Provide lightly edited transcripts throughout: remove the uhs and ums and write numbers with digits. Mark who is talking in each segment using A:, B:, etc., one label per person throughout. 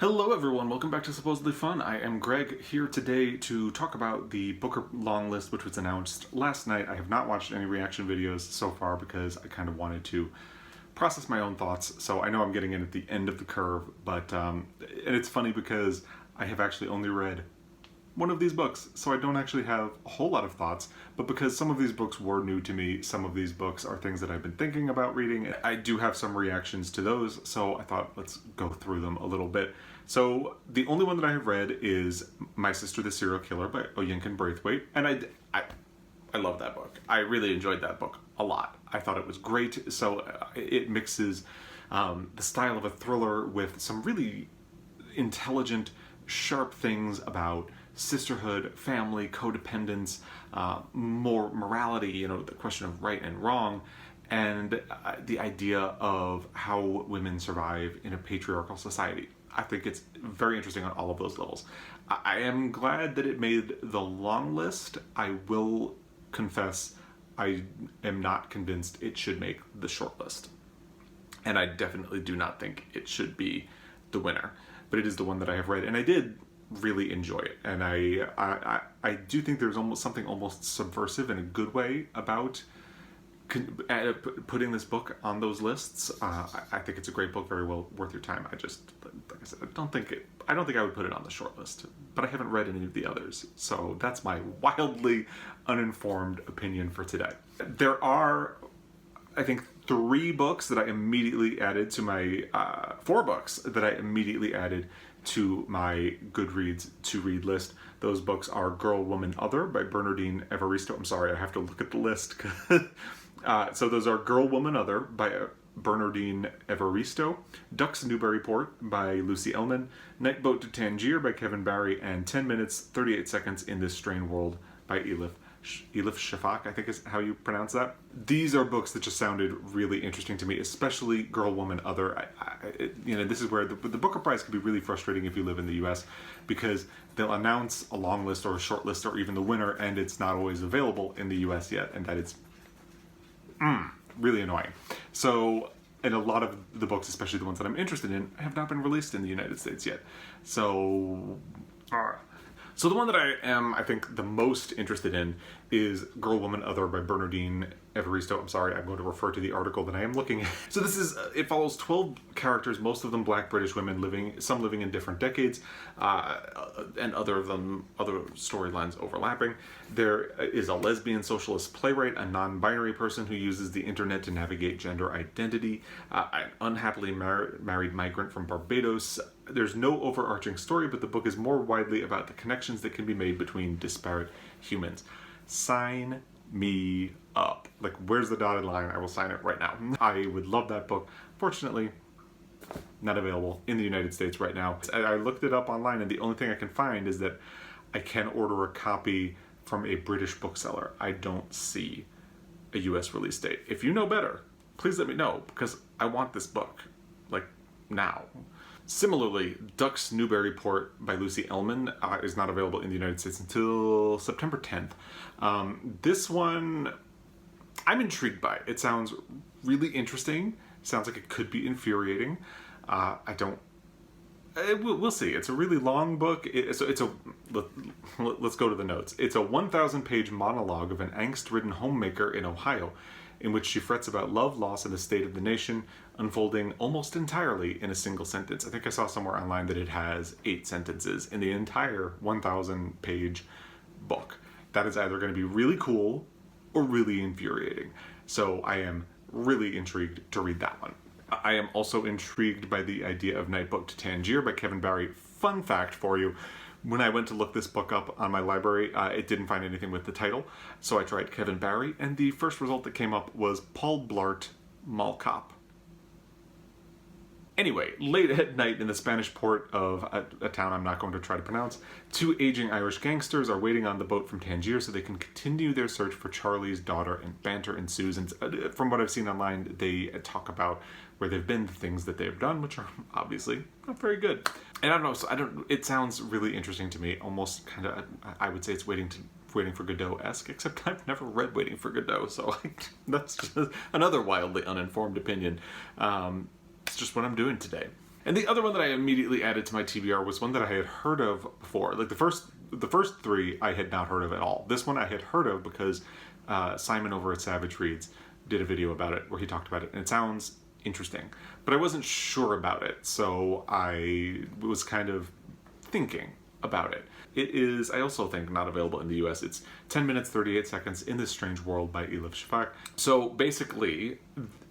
A: Hello everyone, welcome back to Supposedly Fun. I am Greg, here today to talk about the Booker Longlist, which was announced last night. I have not watched any reaction videos so far because I kind of wanted to process my own thoughts, so I know I'm getting in at the end of the curve, but and it's funny because I have actually only read one of these books, so I don't actually have a whole lot of thoughts, but because some of these books were new to me, some of these books are things that I've been thinking about reading, I do have some reactions to those, so I thought let's go through them a little bit. So the only one that I have read is My Sister the Serial Killer by Oyinkan Braithwaite, and I love that book. I really enjoyed that book a lot. I thought it was great. So it mixes the style of a thriller with some really intelligent, sharp things about sisterhood, family, codependence, more morality, the question of right and wrong, and the idea of how women survive in a patriarchal society. I think it's very interesting on all of those levels. I am glad that it made the long list. I will confess I am not convinced it should make the short list. And I definitely do not think it should be the winner. But it is the one that I have read, and I did really enjoy it. And I do think there's something almost subversive in a good way about putting this book on those lists. I think it's a great book, very well worth your time. Like I said, I don't think I would put it on the short list, but I haven't read any of the others, so that's my wildly uninformed opinion for today. There are, I think, 3 books that I immediately added to my 4 books that I immediately added to my Goodreads to read list. Those books are Girl, Woman, Other by Bernardine Evaristo. I'm sorry, I have to look at the list. So those are Girl, Woman, Other by Bernardine Evaristo, Ducks Newburyport by Lucy Ellman, Night Boat to Tangier by Kevin Barry, and 10 Minutes, 38 Seconds in This Strange World by Elif Shafak, I think is how you pronounce that. These are books that just sounded really interesting to me, especially Girl, Woman, Other. This is where the Booker Prize can be really frustrating if you live in the US, because they'll announce a long list or a short list or even the winner, and it's not always available in the US yet, and that is really annoying. So, and a lot of the books, especially the ones that I'm interested in, have not been released in the United States yet. So the one that I am, I think, the most interested in is Girl, Woman, Other by Bernardine Evaristo. I'm sorry, I'm going to refer to the article that I am looking at. So this is, it follows 12 characters, most of them Black British women, some living in different decades, and other storylines overlapping. There is a lesbian socialist playwright, a non-binary person who uses the internet to navigate gender identity, an unhappily married migrant from Barbados. There's no overarching story, but the book is more widely about the connections that can be made between disparate humans. Sign me up. Like, where's the dotted line? I will sign it right now. I would love that book. Fortunately, not available in the United States right now. I looked it up online, and the only thing I can find is that I can order a copy from a British bookseller. I don't see a US release date. If you know better, please let me know, because I want this book, like, now. Similarly, Ducks Newburyport by Lucy Ellman is not available in the United States until September 10th. This one, I'm intrigued by. It sounds really interesting. Sounds like it could be infuriating. We'll see. It's a really long book. Let's go to the notes. It's a 1,000-page monologue of an angst-ridden homemaker in Ohio, in which she frets about love, loss, and the state of the nation, unfolding almost entirely in a single sentence. I think I saw somewhere online that it has 8 sentences in the entire 1,000-page book. That is either going to be really cool or really infuriating. So I am really intrigued to read that one. I am also intrigued by the idea of Night Boat to Tangier by Kevin Barry. Fun fact for you. When I went to look this book up on my library, it didn't find anything with the title, so I tried Kevin Barry, and the first result that came up was Paul Blart Mall Cop. Anyway, late at night in the Spanish port of a town I'm not going to try to pronounce, 2 aging Irish gangsters are waiting on the boat from Tangier so they can continue their search for Charlie's daughter, and banter ensues. And from what I've seen online, they talk about where they've been, the things that they've done, which are obviously not very good. And I don't know, so it sounds really interesting to me, almost kind of, I would say it's Waiting for Godot-esque, except I've never read Waiting for Godot, so that's just another wildly uninformed opinion. It's just what I'm doing today. And the other one that I immediately added to my TBR was one that I had heard of before. Like the first three I had not heard of at all. This one I had heard of because Simon over at Savage Reads did a video about it where he talked about it, and it sounds interesting. But I wasn't sure about it, so I was kind of thinking about it. It is, I also think, not available in the US. It's 10 minutes, 38 seconds in This Strange World by Elif Shafak. So basically,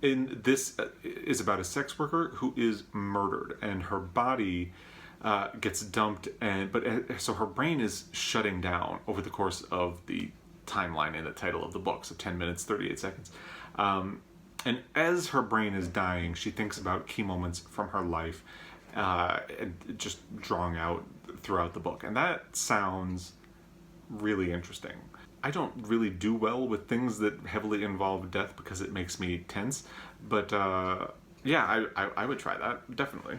A: this is about a sex worker who is murdered, and her body gets dumped, so her brain is shutting down over the course of the timeline in the title of the book, so 10 minutes, 38 seconds. And as her brain is dying, she thinks about key moments from her life, and just drawing out throughout the book. And that sounds really interesting. I don't really do well with things that heavily involve death because it makes me tense, but yeah, I would try that, definitely.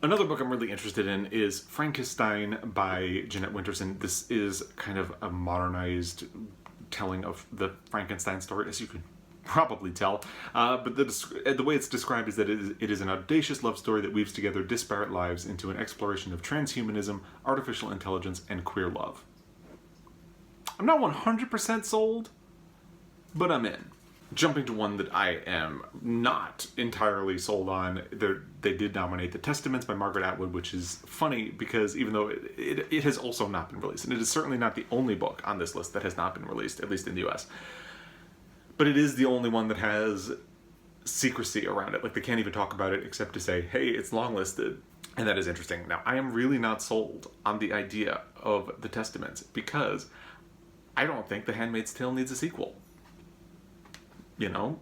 A: Another book I'm really interested in is Frankenstein by Jeanette Winterson. This is kind of a modernized telling of the Frankenstein story, as you can probably tell, but the way it's described is that it is an audacious love story that weaves together disparate lives into an exploration of transhumanism, artificial intelligence, and queer love. I'm not 100% sold, but I'm in. Jumping to one that I am not entirely sold on, they did nominate The Testaments by Margaret Atwood, which is funny because even though it has also not been released, and it is certainly not the only book on this list that has not been released, at least in the US, but it is the only one that has secrecy around it. Like, they can't even talk about it except to say, hey, it's longlisted. And that is interesting. Now, I am really not sold on the idea of The Testaments because I don't think The Handmaid's Tale needs a sequel. You know?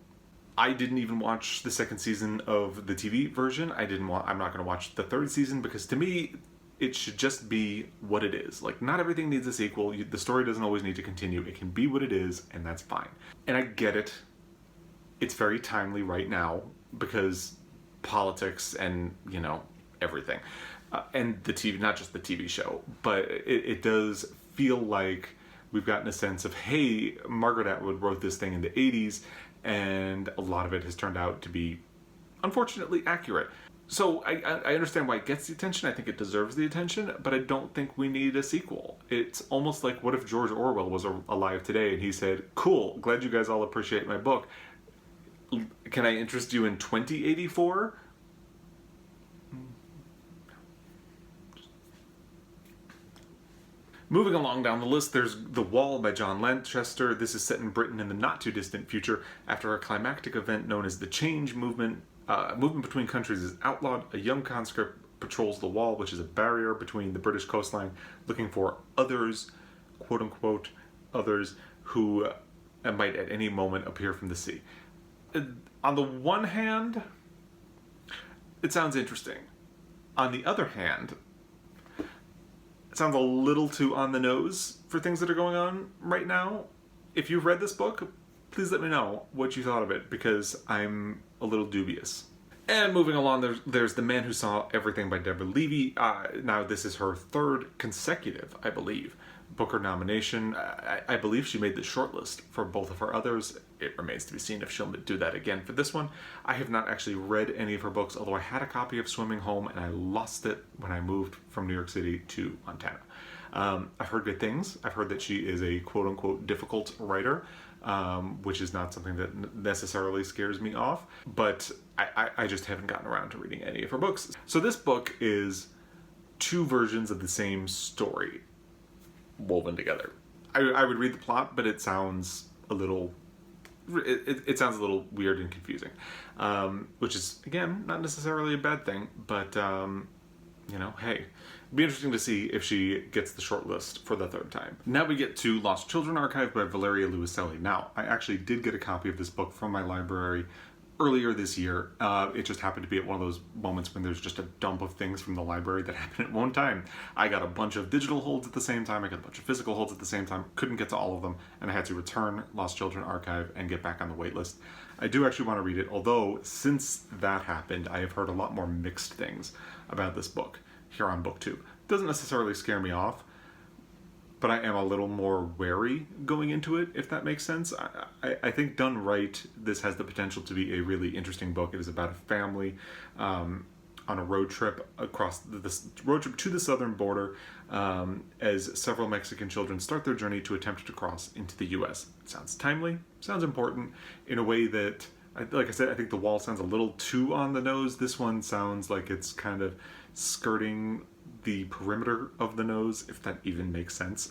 A: I didn't even watch the second season of the TV version. I'm not going to watch the third season because to me, it should just be what it is. Like, not everything needs a sequel. The story doesn't always need to continue. It can be what it is, and that's fine. And I get it. It's very timely right now because politics and, you know, everything. And the TV, not just the TV show, but it does feel like we've gotten a sense of, hey, Margaret Atwood wrote this thing in the 80s, and a lot of it has turned out to be, unfortunately, accurate. So I understand why it gets the attention. I think it deserves the attention, but I don't think we need a sequel. It's almost like, what if George Orwell was alive today and he said, cool, glad you guys all appreciate my book. Can I interest you in 2084? Moving along down the list, there's The Wall by John Lanchester. This is set in Britain in the not-too-distant future. After a climactic event known as the Change Movement, movement between countries is outlawed. A young conscript patrols the wall, which is a barrier between the British coastline, looking for others, quote-unquote, others, who might at any moment appear from the sea. On the one hand, it sounds interesting. On the other hand, it sounds a little too on the nose for things that are going on right now. If you've read this book, please let me know what you thought of it, because I'm a little dubious. And moving along, there's The Man Who Saw Everything by Deborah Levy. Now, this is her third consecutive, I believe, Booker nomination. I believe she made the shortlist for both of her others. It remains to be seen if she'll do that again for this one. I have not actually read any of her books, although I had a copy of Swimming Home and I lost it when I moved from New York City to Montana. I've heard good things. I've heard that she is a quote-unquote difficult writer, which is not something that necessarily scares me off, but I just haven't gotten around to reading any of her books. So this book is two versions of the same story woven together. I would read the plot, but it sounds a little sounds a little weird and confusing, which is, again, not necessarily a bad thing, but you know, hey, it'd be interesting to see if she gets the shortlist for the third time. Now we get to Lost Children Archive by Valeria Luiselli. Now, I actually did get a copy of this book from my library earlier this year. It just happened to be at one of those moments when there's just a dump of things from the library that happened at one time. I got a bunch of digital holds at the same time, I got a bunch of physical holds at the same time, couldn't get to all of them, and I had to return Lost Children Archive and get back on the wait list. I do actually want to read it, although since that happened, I have heard a lot more mixed things about this book here on Book 2. It doesn't necessarily scare me off, but I am a little more wary going into it, if that makes sense. I think done right, this has the potential to be a really interesting book. It is about a family on on a road trip across this road trip to the southern border, as several Mexican children start their journey to attempt to cross into the U.S. Sounds timely, sounds important, in a way that, like I said, I think The Wall sounds a little too on the nose. This one sounds like it's kind of skirting the perimeter of the nose, if that even makes sense.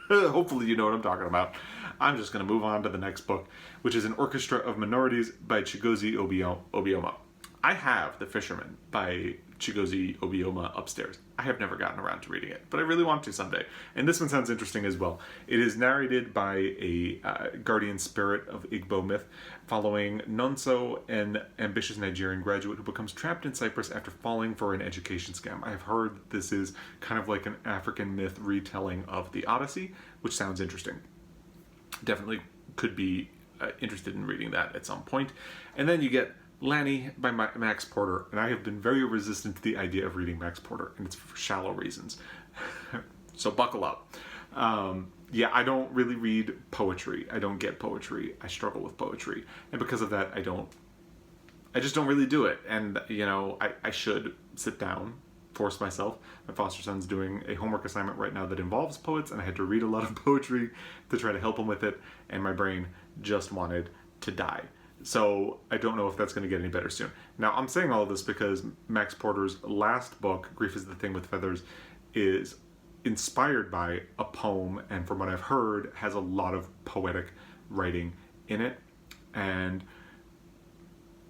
A: Hopefully you know what I'm talking about. I'm just going to move on to the next book, which is An Orchestra of Minorities by Chigozie Obioma. I have The Fisherman by Chigozie Obioma upstairs. I have never gotten around to reading it, but I really want to someday. And this one sounds interesting as well. It is narrated by a guardian spirit of Igbo myth, following Nonso, an ambitious Nigerian graduate who becomes trapped in Cyprus after falling for an education scam. I have heard that this is kind of like an African myth retelling of the Odyssey, which sounds interesting. Definitely could be interested in reading that at some point. And then you get Lani by Max Porter, and I have been very resistant to the idea of reading Max Porter, and it's for shallow reasons. So buckle up. Yeah, I don't really read poetry. I don't get poetry. I struggle with poetry, and because of that, I just don't really do it. And you know, I should sit down, force myself. My foster son's doing a homework assignment right now that involves poets, and I had to read a lot of poetry to try to help him with it, and my brain just wanted to die. So I don't know if that's going to get any better soon. Now, I'm saying all of this because Max Porter's last book, Grief is the Thing with Feathers, is inspired by a poem, and from what I've heard, has a lot of poetic writing in it. And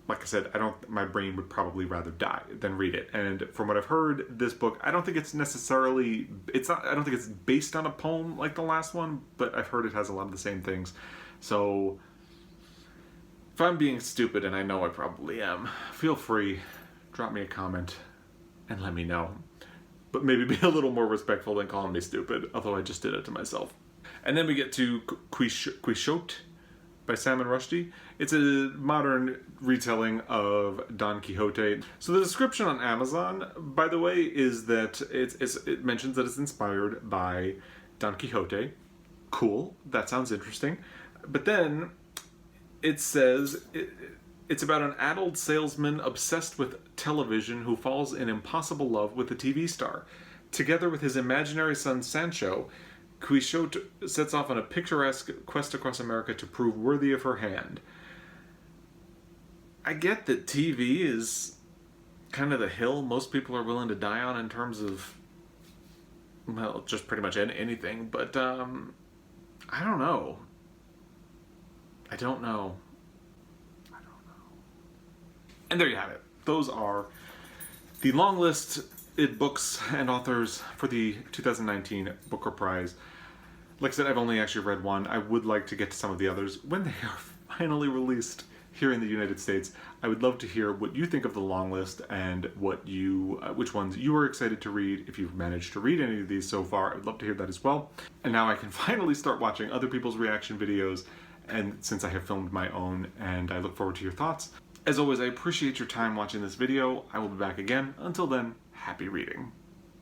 A: like I said, my brain would probably rather die than read it. And from what I've heard, this book, I don't think it's based on a poem like the last one, but I've heard it has a lot of the same things. So if I'm being stupid, and I know I probably am, feel free, drop me a comment and let me know. But maybe be a little more respectful than calling me stupid, although I just did it to myself. And then we get to Quixotic by Salman Rushdie. It's a modern retelling of Don Quixote. So the description on Amazon, by the way, is that it mentions that it's inspired by Don Quixote. Cool, that sounds interesting. But then it says it's about an adult salesman obsessed with television who falls in impossible love with a TV star. Together with his imaginary son Sancho, Quixote sets off on a picturesque quest across America to prove worthy of her hand. I get that TV is kind of the hill most people are willing to die on in terms of, well, just pretty much anything, but I don't know. I don't know. And there you have it. Those are the long listed books and authors for the 2019 Booker Prize. Like I said, I've only actually read one. I would like to get to some of the others when they are finally released here in the United States. I would love to hear what you think of the long list and which ones you are excited to read. If you've managed to read any of these so far, I'd love to hear that as well. And now I can finally start watching other people's reaction videos, and since I have filmed my own, and I look forward to your thoughts. As always, I appreciate your time watching this video. I will be back again. Until then, happy reading.